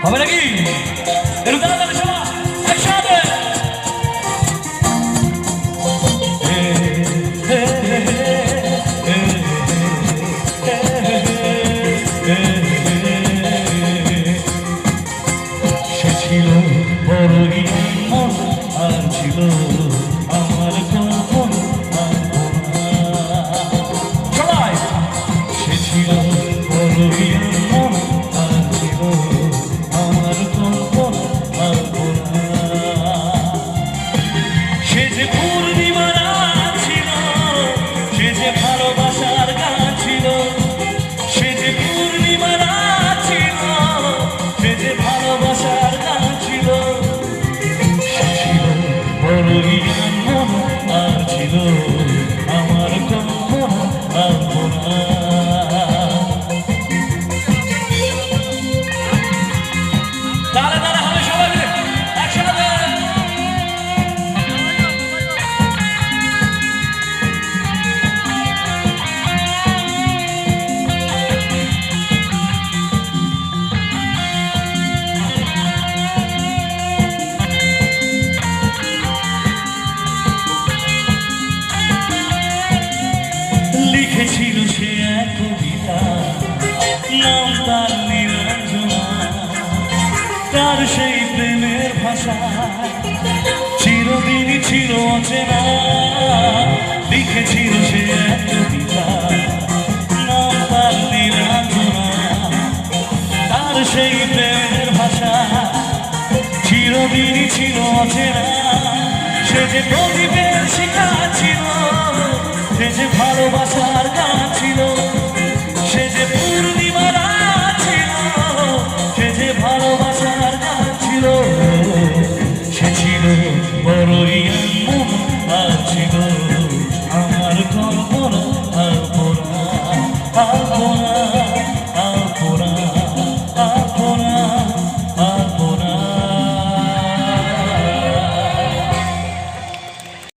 হবে নাকি? একটু তাড়াতাড়ি সবাই একসাথে। সে ছিল বড়ই মন আর ছিল আমার কখন সবাই। সে ছিল বড়ই মন আর ছিল আমার কখন সে যে পূর্ণিমা রাত ছিল, সে যে ভালোবাসার গান ছিল, সে যে পূর্ণিমা রাত ছিল, সে যে ভালোবাসার গান ছিল। সে ছিল বড়ই মন আর ছিল আমার কখন আলপনা। তারা তারা হবে সবাই মিলে একসাথে। লিখেছিল সে এক কবিতা, নাম তার নিরঞ্জনা। তার সেই প্রেমের ভাষা চিরদিনই ছিল অচেনা। লিখেছিল সে এক কবিতা, নাম তার নিরঞ্জনা। তার সেই প্রেমের ভাষা চিরদিনই ছিল অচেনা। সে যে প্রদীপের শিখা ছিল,